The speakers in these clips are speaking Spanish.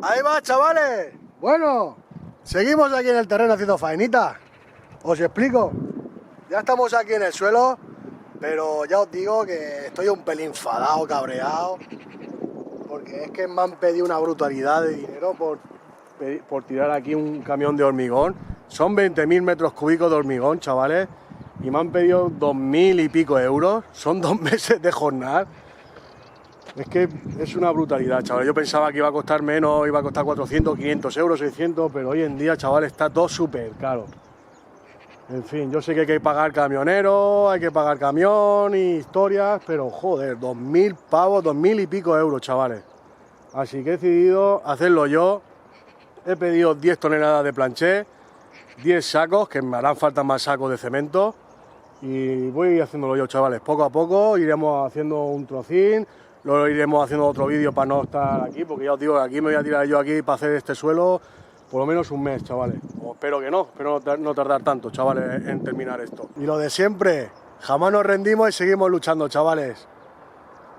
Ahí va, chavales. Bueno, seguimos aquí en el terreno haciendo faenita. Os explico. Ya estamos aquí en el suelo, pero ya os digo que estoy un pelín enfadado, cabreado, porque es que me han pedido una brutalidad de dinero por tirar aquí un camión de hormigón. Son 20.000 metros cúbicos de hormigón, chavales, y me han pedido 2.000 y pico euros. Son 2 meses de jornada. Es que es una brutalidad, chavales. Yo pensaba que iba a costar menos, iba a costar 400, 500 euros, 600, pero hoy en día, chavales, está todo súper caro. En fin, yo sé que hay que pagar camionero, hay que pagar camión y historias, pero joder, 2.000 pavos, 2.000 y pico euros, chavales. Así que he decidido hacerlo yo. He pedido 10 toneladas de planché, 10 sacos, que me harán falta más sacos de cemento. Y voy haciéndolo yo, chavales, poco a poco, iremos haciendo un trocín. Luego iremos haciendo otro vídeo para no estar aquí, porque ya os digo que aquí me voy a tirar yo aquí para hacer este suelo por lo menos un mes, chavales. O espero que no, espero no tardar tanto, chavales, en terminar esto. Y lo de siempre, jamás nos rendimos y seguimos luchando, chavales.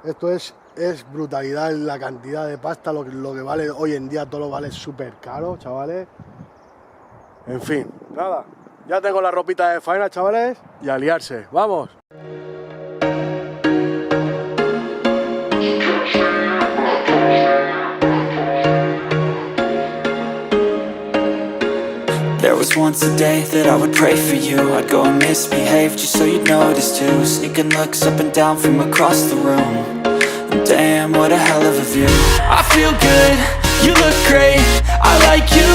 Esto es brutalidad, la cantidad de pasta, lo que vale hoy en día, todo lo vale súper caro, chavales. En fin, nada, ya tengo la ropita de faena, chavales, y a liarse, ¡vamos! There was once a day that I would pray for you. I'd go and misbehave just so you'd notice too. Sneaking looks up and down from across the room. And damn, what a hell of a view. I feel good, you look great, I like you,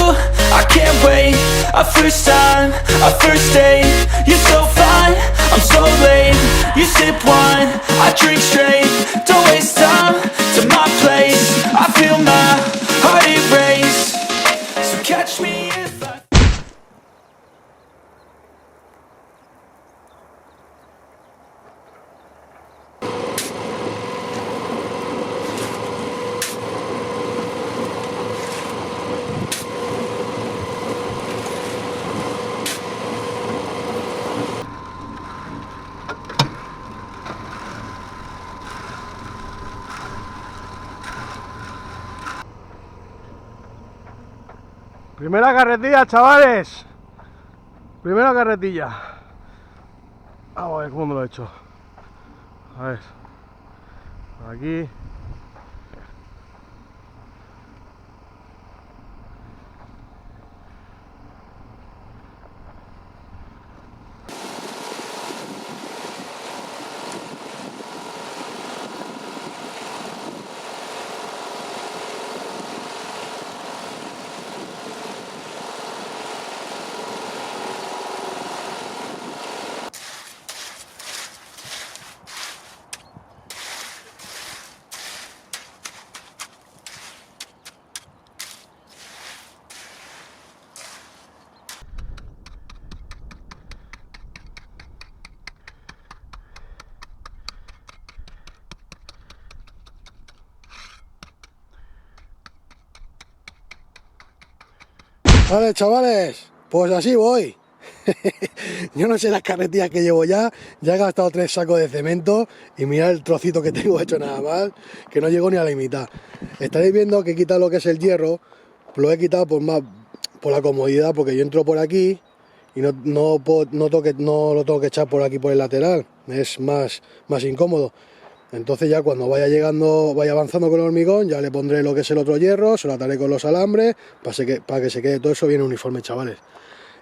I can't wait. A first time, a first date. You're so fine, I'm so late. You sip wine, I drink straight. Don't waste time to my place. I feel my heart erase. So catch me if I... Primera carretilla, chavales. Primera carretilla. Vamos a ver cómo me lo he hecho. A ver. Por aquí. Vale, chavales, pues así voy. Yo no sé las carretillas que llevo ya he gastado 3 sacos de cemento y mirad el trocito que tengo hecho nada más, que no llego ni a la mitad. Estaréis viendo que he quitado lo que es el hierro, lo he quitado por la comodidad, porque yo entro por aquí y no lo tengo que echar por aquí por el lateral, es más incómodo. Entonces ya cuando vaya avanzando con el hormigón, ya le pondré lo que es el otro hierro, se lo ataré con los alambres, para que se quede todo eso bien uniforme, chavales.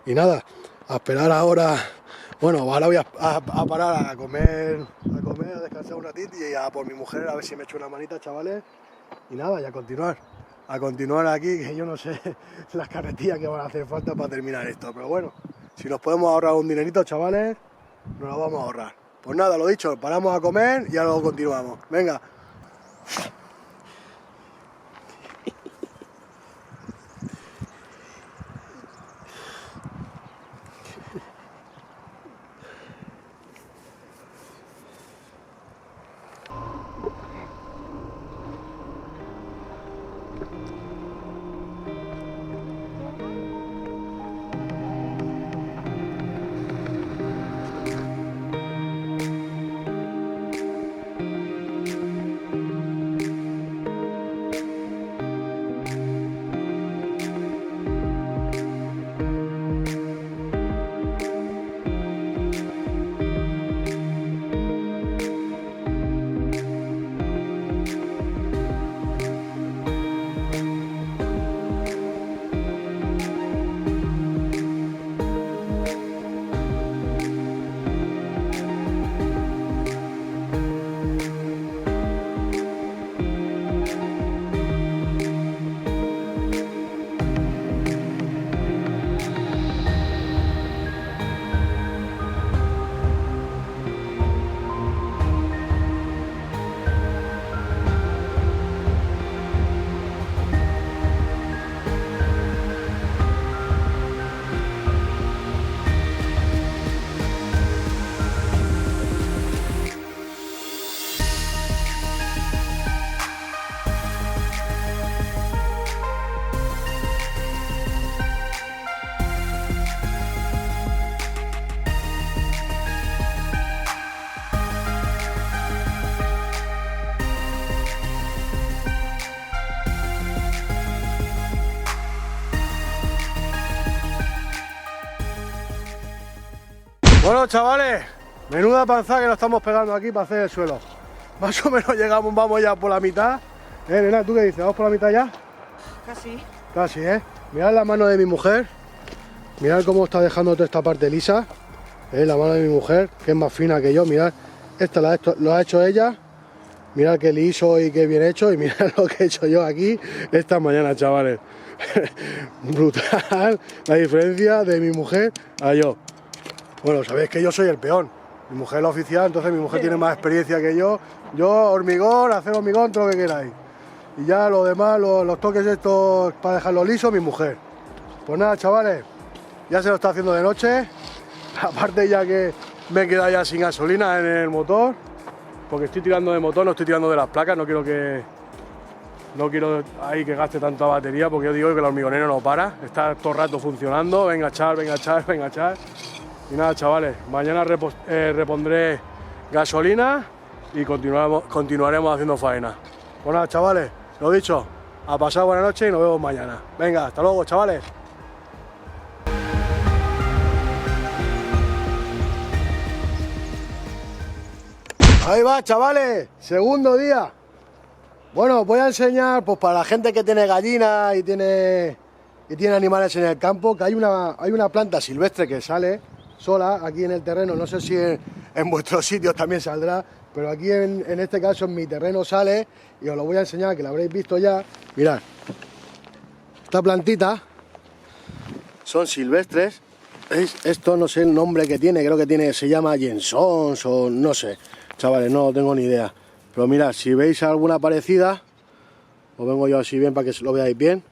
Y nada, a esperar ahora, bueno, ahora voy a parar a comer, a descansar un ratito y a por mi mujer, a ver si me echo una manita, chavales. Y nada, y a continuar aquí, que yo no sé las carretillas que van a hacer falta para terminar esto. Pero bueno, si nos podemos ahorrar un dinerito, chavales, nos lo vamos a ahorrar. Pues nada, lo dicho, paramos a comer y ya luego continuamos. Venga. Bueno, chavales, menuda panza que nos estamos pegando aquí para hacer el suelo. Más o menos llegamos, vamos ya por la mitad. Nena, ¿tú qué dices? ¿Vamos por la mitad ya? Casi. Casi, Mirad la mano de mi mujer. Mirad cómo está dejando toda esta parte lisa. La mano de mi mujer, que es más fina que yo. Mirad, esta lo ha hecho ella. Mirad qué liso y qué bien hecho. Y mirad lo que he hecho yo aquí esta mañana, chavales. Brutal la diferencia de mi mujer a yo. Bueno, sabéis que yo soy el peón. Mi mujer es la oficial, entonces mi mujer tiene más experiencia que yo. Yo, hormigón, hacer hormigón, todo lo que queráis. Y ya lo demás, los toques estos para dejarlo liso, mi mujer. Pues nada, chavales, ya se lo está haciendo de noche. Aparte ya que me he quedado ya sin gasolina en el motor, porque estoy tirando de motor, no estoy tirando de las placas, no quiero ahí que gaste tanta batería, porque yo digo que el hormigonero no para, está todo el rato funcionando, venga a echar, venga a echar, venga a echar. Y nada, chavales, mañana repondré gasolina y continuaremos haciendo faena. Pues nada, chavales, lo dicho, a pasar buena noche y nos vemos mañana. Venga, hasta luego, chavales. Ahí va, chavales, segundo día. Bueno, os voy a enseñar, pues para la gente que tiene gallinas y tiene animales en el campo, que hay una planta silvestre que sale sola aquí en el terreno. No sé si en vuestros sitios también saldrá, pero aquí en este caso en mi terreno sale y os lo voy a enseñar, que lo habréis visto ya. Mirad, esta plantita son silvestres. ¿Veis? Esto no sé el nombre que tiene, creo que se llama Jensons o no sé, chavales, no tengo ni idea. Pero mirad, si veis alguna parecida, os vengo yo así bien para que lo veáis bien.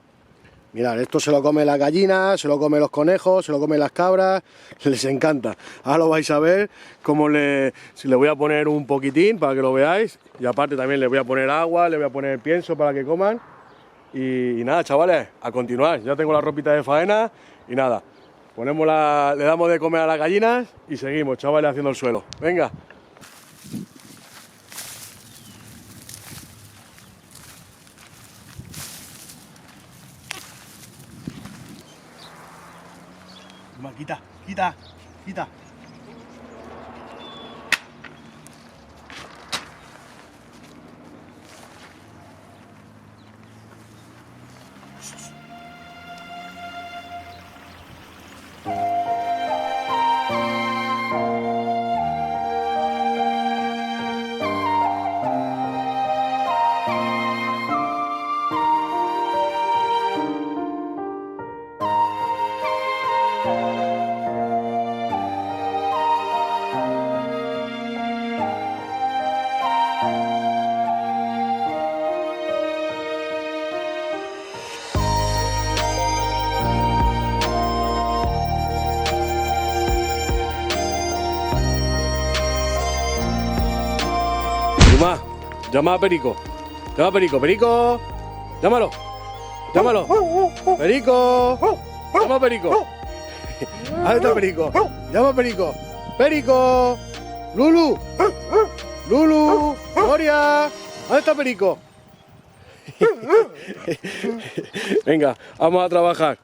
Mirad, esto se lo come las gallinas, se lo come los conejos, se lo comen las cabras, les encanta. Ahora lo vais a ver cómo si le voy a poner un poquitín para que lo veáis. Y aparte también le voy a poner agua, le voy a poner pienso para que coman. Y nada, chavales, a continuar. Ya tengo la ropita de faena y nada. Le damos de comer a las gallinas y seguimos, chavales, haciendo el suelo. Venga. Quita, quita, quita. Llama a Perico. Llama a Perico. Perico. Llámalo. Llámalo. Perico. Llama a Perico. ¿Dónde está Perico? Llama a Perico. Perico. Lulu. Lulu. Gloria. ¿Dónde está Perico? Venga, vamos a trabajar.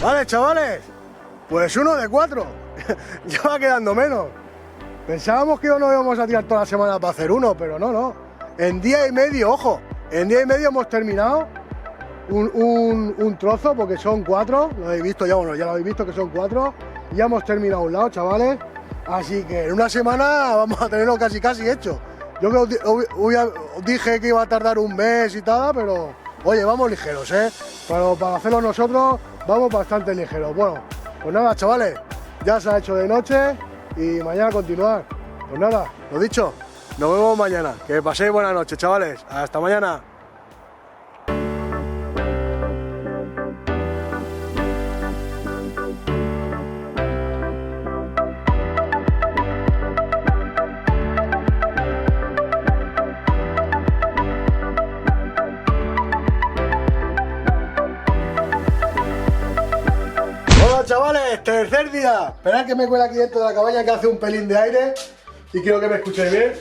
Vale, chavales, pues 1 de 4. Ya va quedando menos. Pensábamos que no íbamos a tirar toda la semana para hacer uno, pero no. En día y medio, ojo, en día y medio hemos terminado un trozo, porque son 4. Lo habéis visto ya, bueno, ya lo habéis visto que son 4. Ya hemos terminado un lado, chavales. Así que en una semana vamos a tenerlo casi hecho. Yo creo que os dije que iba a tardar un mes y tal, pero oye, vamos ligeros, ¿eh? Pero para hacerlo nosotros vamos bastante ligeros. Bueno, pues nada, chavales, ya se ha hecho de noche y mañana continuar. Pues nada, lo dicho, nos vemos mañana. Que paséis buena noche, chavales. Hasta mañana. Hola chavales, tercer día. Esperad que me cuela aquí dentro de la cabaña que hace un pelín de aire y quiero que me escuchéis bien.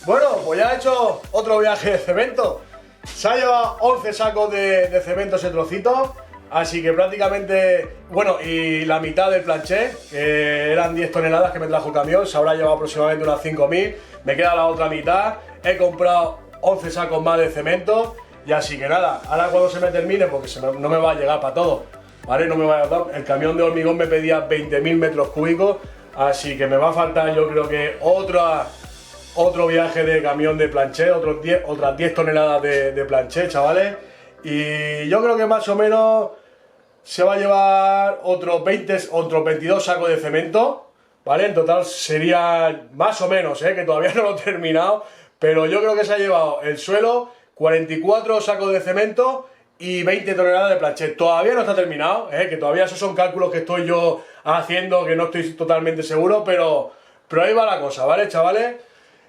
Bueno, pues ya he hecho otro viaje de cemento. Se ha llevado 11 sacos de cemento ese trocito, así que prácticamente, bueno, y la mitad del planché, que eran 10 toneladas que me trajo el camión, se habrá llevado aproximadamente unas 5.000, me queda la otra mitad, he comprado 11 sacos más de cemento y así que nada, ahora cuando se me termine, porque no me va a llegar para todo, ¿vale? No me va a llegar, el camión de hormigón me pedía 20.000 metros cúbicos, así que me va a faltar yo creo que otro viaje de camión de planché, otras 10 toneladas de planché, chavales. Y yo creo que más o menos se va a llevar otros 22 sacos de cemento, ¿vale? En total sería más o menos, que todavía no lo he terminado, pero yo creo que se ha llevado el suelo, 44 sacos de cemento y 20 toneladas de planché. Todavía no está terminado, que todavía esos son cálculos que estoy yo haciendo, que no estoy totalmente seguro, pero ahí va la cosa, ¿vale, chavales?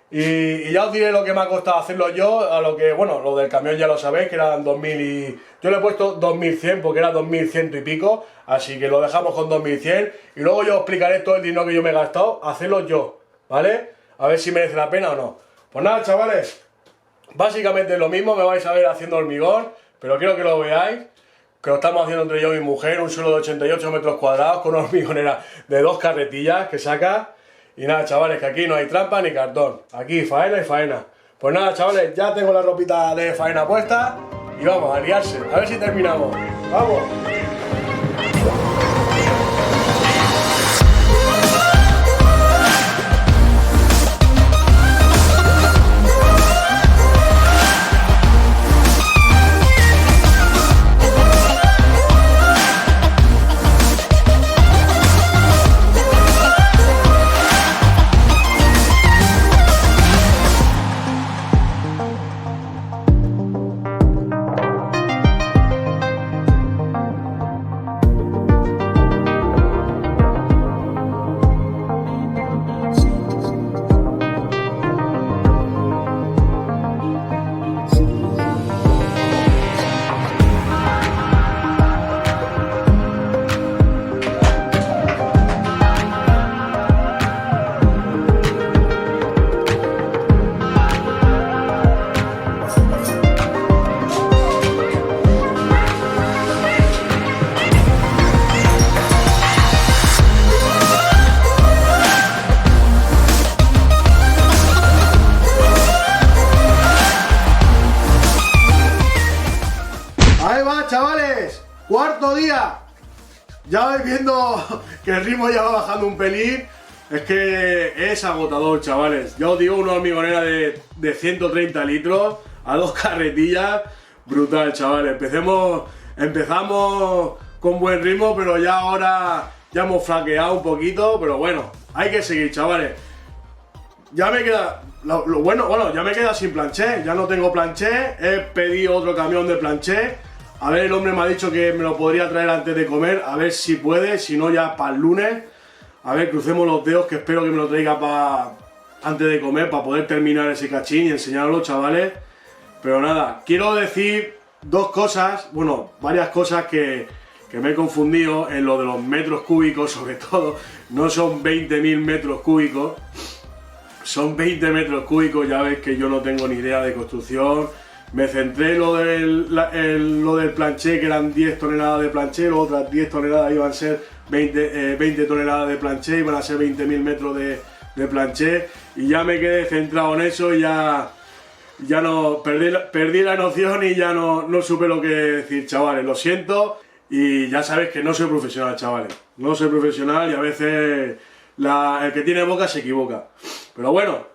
Y ya os diré lo que me ha costado hacerlo yo, a lo que, bueno, lo del camión ya lo sabéis, que eran 2.000 y... Yo le he puesto 2.100 porque era 2.100 y pico, así que lo dejamos con 2.100 y luego yo os explicaré todo el dinero que yo me he gastado, hacerlo yo, ¿vale? A ver si merece la pena o no. Pues nada, chavales, básicamente es lo mismo, me vais a ver haciendo hormigón, pero quiero que lo veáis, que lo estamos haciendo entre yo y mi mujer, un suelo de 88 metros cuadrados con una hormigonera de 2 carretillas que saca. Y nada, chavales, que aquí no hay trampa ni cartón. Aquí faena y faena. Pues nada, chavales, ya tengo la ropita de faena puesta y vamos a liarse. A ver si terminamos. ¡Vamos! Ahí va, chavales, cuarto día. Ya vais viendo que el ritmo ya va bajando un pelín. Es que es agotador, chavales. Ya os digo, una hormigonera de 130 litros a 2 carretillas. Brutal, chavales. Empezamos con buen ritmo, pero ya ahora ya hemos flaqueado un poquito. Pero bueno, hay que seguir, chavales. Ya me queda... Bueno, ya me queda sin planché. Ya no tengo planché. He pedido otro camión de planché. A ver, el hombre me ha dicho que me lo podría traer antes de comer. A ver si puede, si no ya para el lunes. A ver, crucemos los dedos, que espero que me lo traiga antes de comer, para poder terminar ese cachín y enseñarlo, chavales. Pero nada, quiero decir dos cosas, bueno, varias cosas que me he confundido en lo de los metros cúbicos, sobre todo. No son 20.000 metros cúbicos, son 20 metros cúbicos. Ya veis que yo no tengo ni idea de construcción. Me centré en lo del planché, que eran 10 toneladas de planché, luego otras 10 toneladas iban a ser 20 toneladas de planché, iban a ser 20.000 metros de planché, y ya me quedé centrado en eso y ya no perdí la noción y ya no supe lo que decir, chavales, lo siento. Y ya sabéis que no soy profesional, chavales, no soy profesional y a veces el que tiene boca se equivoca. Pero bueno,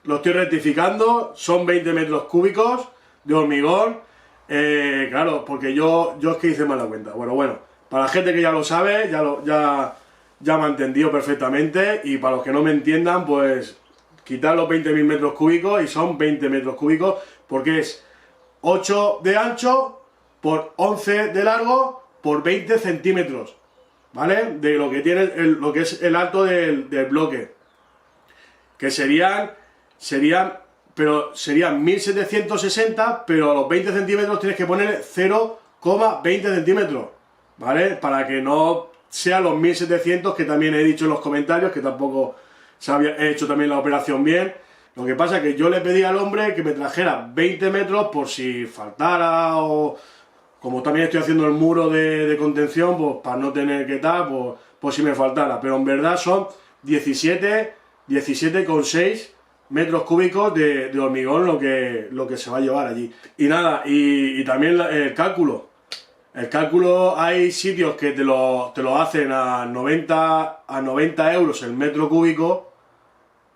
lo estoy rectificando, son 20 metros cúbicos de hormigón. Claro, porque yo es que hice mal la cuenta. Bueno, para la gente que ya lo sabe, ya me ha entendido perfectamente, y para los que no me entiendan, pues quitar los 20.000 metros cúbicos y son 20 metros cúbicos, porque es 8 de ancho por 11 de largo por 20 centímetros, ¿vale? De lo que tiene lo que es el alto del bloque, que serían 1760, pero a los 20 centímetros tienes que poner 0,20 centímetros, ¿vale? Para que no sean los 1700 que también he dicho en los comentarios, que tampoco he hecho también la operación bien. Lo que pasa es que yo le pedí al hombre que me trajera 20 metros por si faltara, o como también estoy haciendo el muro de contención, pues para no tener que tal, pues si me faltara. Pero en verdad son 17,6 metros cúbicos de hormigón lo que se va a llevar allí. Y nada, y también el cálculo. El cálculo, hay sitios que te lo hacen a 90 euros el metro cúbico,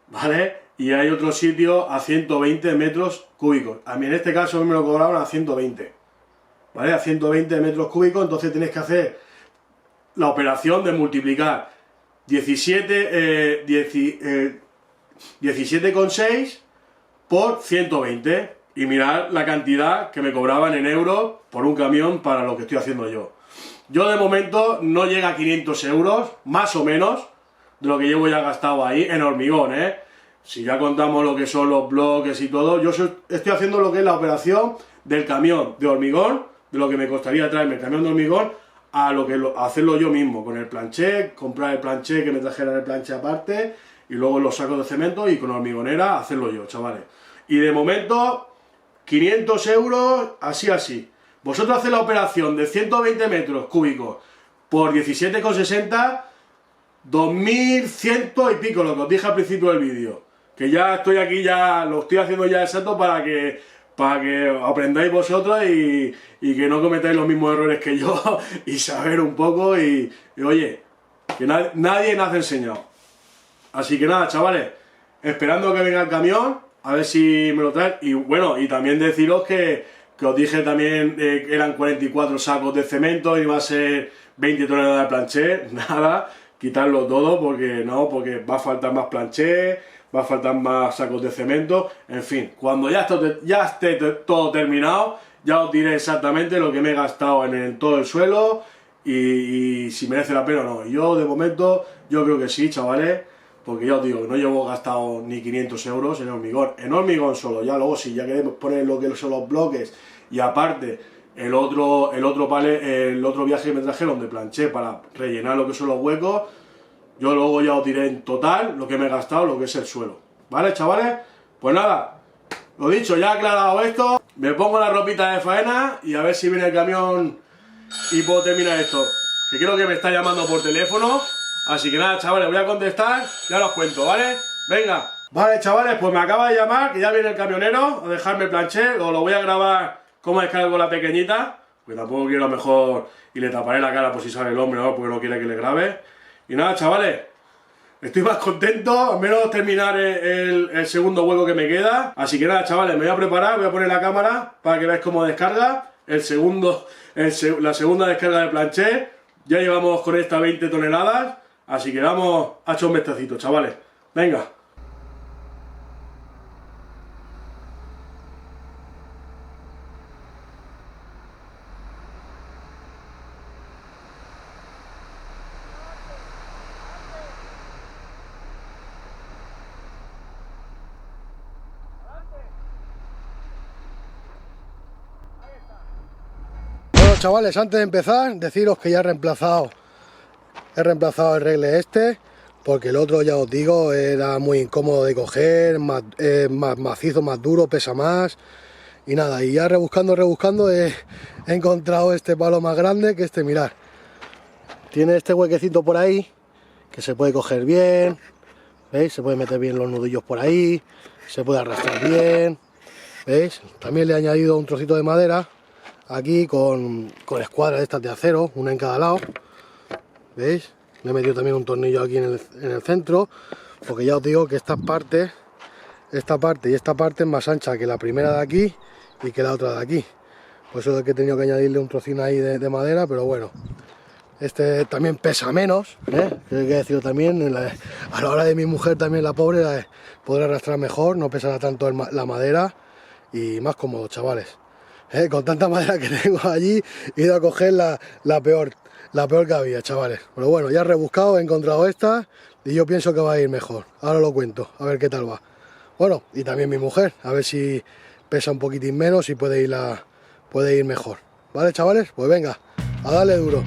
¿vale? Y hay otros sitios a 120 metros cúbicos. A mí en este caso me lo cobraron a 120, ¿vale? A 120 metros cúbicos, entonces tienes que hacer la operación de multiplicar 17,6 por 120 y mirar la cantidad que me cobraban en euros por un camión para lo que estoy haciendo yo. Yo de momento no llega a 500 euros, más o menos, de lo que llevo ya gastado ahí en hormigón, ¿eh? Si ya contamos lo que son los bloques y todo, yo estoy haciendo lo que es la operación del camión de hormigón, de lo que me costaría traerme el camión de hormigón, a hacerlo yo mismo, con el planché, comprar el planché, que me trajeran el planché aparte, y luego los sacos de cemento, y con hormigonera hacerlo yo, chavales. Y de momento 500 euros, así. Vosotros hacéis la operación de 120 metros cúbicos por 17,60, 2100 y pico, lo que os dije al principio del vídeo. Que ya estoy aquí, ya lo estoy haciendo ya exacto para que aprendáis vosotros y que no cometáis los mismos errores que yo y saber un poco y oye, que nadie nos ha enseñado. Así que nada, chavales, esperando que venga el camión, a ver si me lo traen. Y bueno, y también deciros que os dije también que eran 44 sacos de cemento y iba a ser 20 toneladas de planché. Nada, quitarlo todo porque va a faltar más planché, va a faltar más sacos de cemento. En fin, cuando ya esté todo terminado, ya os diré exactamente lo que me he gastado en todo el suelo y si merece la pena o no. Yo de momento, yo creo que sí, chavales. Porque ya os digo, no llevo gastado ni 500 euros en hormigón solo. Ya luego, si ya queremos poner lo que son los bloques y aparte el otro viaje que me trajeron de planché para rellenar lo que son los huecos, yo luego ya os diré en total lo que me he gastado, lo que es el suelo. ¿Vale, chavales? Pues nada, lo dicho, ya aclarado esto, me pongo la ropita de faena y a ver si viene el camión y puedo terminar esto. Que creo que me está llamando por teléfono. Así que nada, chavales, voy a contestar, ya os cuento, ¿vale? Venga. Vale, chavales, pues me acaba de llamar, que ya viene el camionero a dejarme el planché, os lo voy a grabar cómo descargo la pequeñita, porque tampoco quiero a lo mejor, y le taparé la cara por si sale el hombre, ¿no? Porque no quiere que le grabe. Y nada, chavales, estoy más contento, al menos terminar el segundo hueco que me queda. Así que nada, chavales, me voy a preparar, voy a poner la cámara para que veáis cómo descarga la segunda descarga del planché. Ya llevamos con esta 20 toneladas. Así que vamos a echar un vistacito, chavales. Venga. Bueno, chavales, antes de empezar, deciros que ya he reemplazado el regle este, porque el otro, ya os digo, era muy incómodo de coger, más macizo, más duro, pesa más. Y nada, y ya rebuscando he encontrado este palo más grande, que este, mirad. Tiene este huequecito por ahí, que se puede coger bien, ¿veis? Se puede meter bien los nudillos por ahí, se puede arrastrar bien, ¿veis? También le he añadido un trocito de madera, aquí con escuadras estas de acero, una en cada lado. ¿Veis? Le he metido también un tornillo aquí en el centro, porque ya os digo que esta parte y esta parte es más ancha que la primera de aquí y que la otra de aquí. Por eso es que he tenido que añadirle un trocín ahí de madera, pero bueno. Este también pesa menos, ¿eh? Que hay que decirlo también, a la hora de mi mujer también, la pobre, podrá arrastrar mejor, no pesará tanto la madera y más cómodo, chavales. Con tanta madera que tengo allí, he ido a coger la peor que había, chavales. Pero bueno, ya he rebuscado, he encontrado esta y yo pienso que va a ir mejor. Ahora lo cuento, a ver qué tal va. Bueno, y también mi mujer, a ver si pesa un poquitín menos y puede ir mejor. ¿Vale, chavales? Pues venga, a darle duro.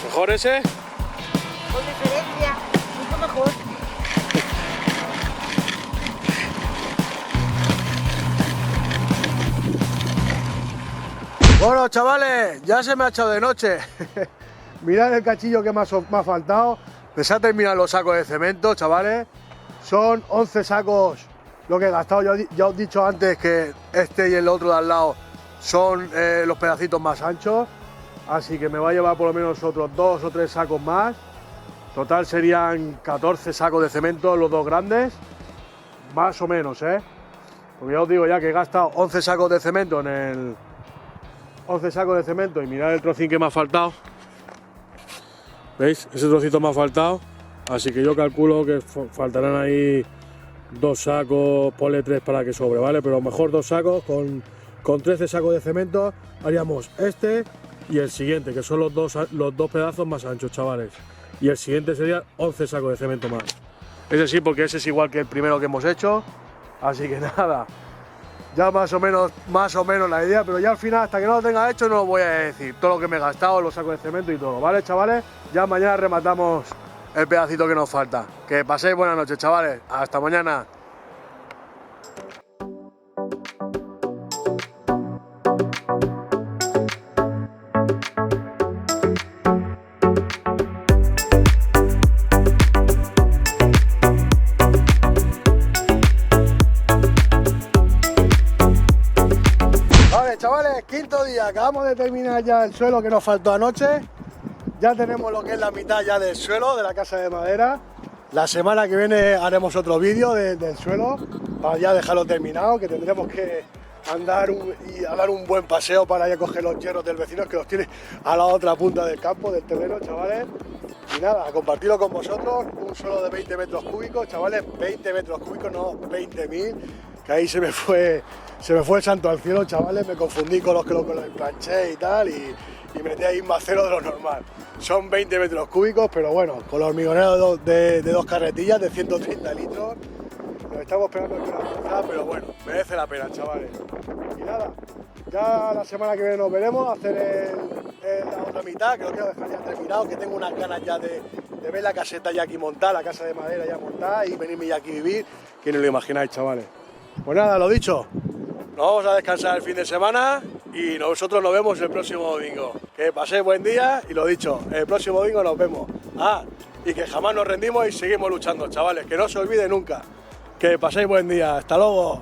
¿Mejor ese? Con diferencia, mucho mejor. Bueno, chavales, ya se me ha echado de noche. Mirad el cachillo que me ha faltado. Me se han terminado los sacos de cemento, chavales. Son 11 sacos lo que he gastado. Ya os he dicho antes que este y el otro de al lado son los pedacitos más anchos. Así que me va a llevar por lo menos otros 2 o 3 sacos más. Total serían 14 sacos de cemento, los dos grandes. Más o menos, ¿eh? Porque ya os digo ya que he gastado 11 sacos de cemento en el... 11 sacos de cemento y mirad el trocín que me ha faltado. ¿Veis? Ese trocito me ha faltado. Así que yo calculo que faltarán ahí 2 sacos, ponle 3 para que sobre, ¿vale? Pero mejor 2 sacos, con 13 sacos de cemento haríamos este y el siguiente, que son los dos pedazos más anchos, chavales. Y el siguiente sería 11 sacos de cemento más. Ese sí, porque ese es igual que el primero que hemos hecho. Así que nada, ya más o menos la idea, pero ya al final, hasta que no lo tenga hecho, no os voy a decir todo lo que me he gastado, los sacos de cemento y todo, ¿vale, chavales? Ya mañana rematamos el pedacito que nos falta. Que paséis buenas noches, chavales. Hasta mañana. Chavales, quinto día, acabamos de terminar ya el suelo que nos faltó anoche. Ya tenemos lo que es la mitad ya del suelo de la casa de madera. La semana que viene haremos otro vídeo del suelo para ya dejarlo terminado, que tendremos que andar a dar un buen paseo para ya coger los hierros del vecino, que los tiene a la otra punta del campo, del terreno, chavales. Y nada, a compartirlo con vosotros, un suelo de 20 metros cúbicos, chavales, 20 metros cúbicos, no 20.000, que ahí se me fue el santo al cielo, chavales, me confundí con los planché y tal, y metí ahí más cero de lo normal. Son 20 metros cúbicos, pero bueno, con los hormigoneros de 2 carretillas de 130 litros, nos estamos pegando aquí una cruzada, pero bueno, merece la pena, chavales. Y nada, ya la semana que viene nos veremos, hacer la otra mitad, que lo quiero dejar ya terminado, que tengo unas ganas ya de ver la caseta ya aquí montada, la casa de madera ya montada y venirme ya aquí a vivir, que no lo imagináis, chavales. Pues nada, lo dicho, nos vamos a descansar el fin de semana y nosotros nos vemos el próximo domingo. Que paséis buen día y lo dicho, el próximo domingo nos vemos. Y que jamás nos rendimos y seguimos luchando, chavales, que no se olvide nunca. Que paséis buen día, hasta luego.